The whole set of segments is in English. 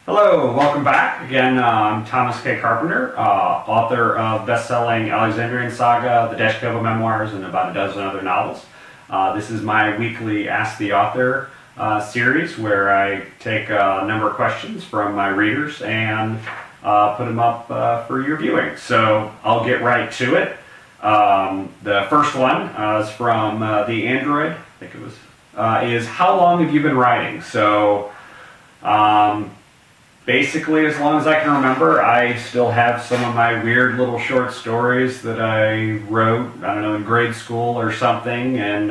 Hello, welcome back. Again, I'm Thomas K. Carpenter, author of best-selling Alexandrian Saga, the Dashkova Memoirs, and about a dozen other novels. This is my weekly Ask the Author series where I take a number of questions from my readers and put them up for your viewing. So I'll get right to it. The first one is from the Android, I think it was, is how long have you been writing? So basically, as long as I can remember, I still have some of my weird little short stories that I wrote, I don't know, in grade school or something, and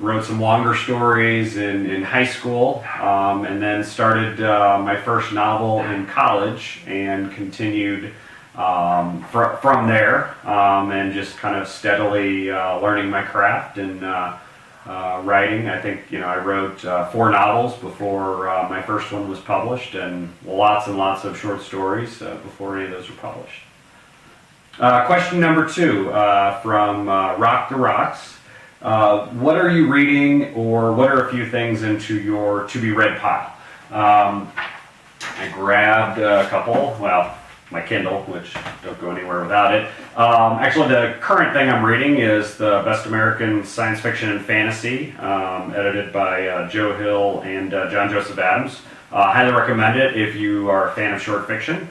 wrote some longer stories in high school, and then started my first novel in college and continued from there, and just kind of steadily learning my craft and writing. I think I wrote 4 novels before my first one was published, and lots of short stories before any of those were published. Question number 2 from Rock the Rocks. What are you reading, or what are a few things into your to-be-read pile? I grabbed a couple. Well, my Kindle, which don't go anywhere without it. Actually, the current thing I'm reading is the Best American Science Fiction and Fantasy, edited by Joe Hill and John Joseph Adams. Highly recommend it if you are a fan of short fiction.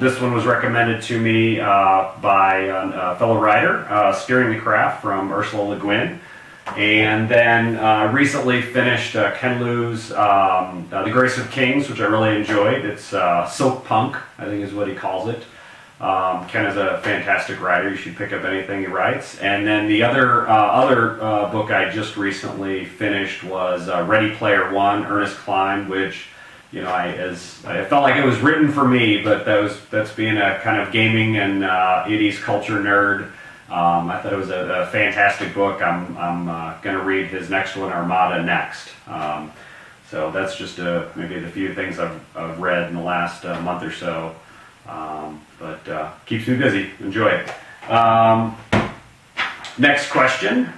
This one was recommended to me by a fellow writer, Steering the Craft from Ursula Le Guin. And then recently finished Ken Liu's The Grace of Kings, which I really enjoyed. It's silk punk, I think is what he calls it. Ken is a fantastic writer. You should pick up anything he writes. And then the other book I just recently finished was Ready Player One, Ernest Cline, which I felt like it was written for me, but that's being a kind of gaming and 80s culture nerd. I thought it was a fantastic book. I'm going to read his next one, Armada, next. So that's just maybe the few things I've read in the last month or so. But keeps me busy. Enjoy it. Next question.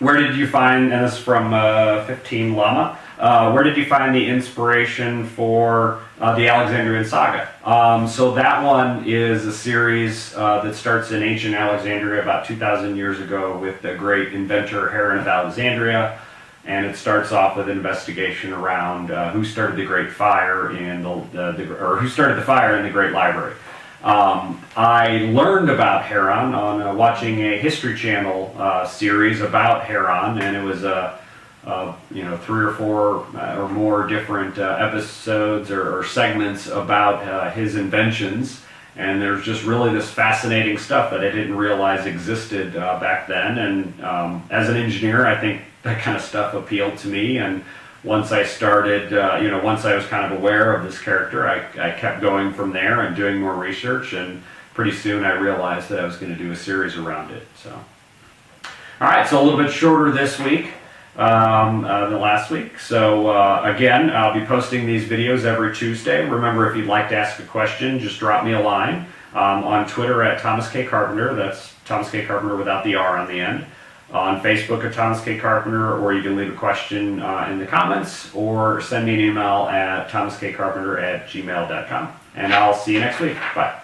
Where did you find, and this is from 15 Llama, where did you find the inspiration for the Alexandrian Saga? So that one is a series that starts in ancient Alexandria about 2,000 years ago with the great inventor Heron of Alexandria, and it starts off with an investigation around who started the Great Fire or who started the fire in the Great Library. I learned about Heron on watching a History Channel series about Heron, and it was 3 or 4 or more different episodes or segments about his inventions. And there's just really this fascinating stuff that I didn't realize existed back then. And as an engineer, I think that kind of stuff appealed to me. And once I started, once I was kind of aware of this character, I kept going from there and doing more research. And pretty soon I realized that I was going to do a series around it. So, all right, so a little bit shorter this week than last week. So again, I'll be posting these videos every Tuesday. Remember, if you'd like to ask a question, just drop me a line on Twitter at Thomas K. Carpenter. That's Thomas K. Carpenter without the R on the end. On Facebook at Thomas K. Carpenter, or you can leave a question in the comments, or send me an email at thomaskcarpenter@gmail.com. And I'll see you next week. Bye.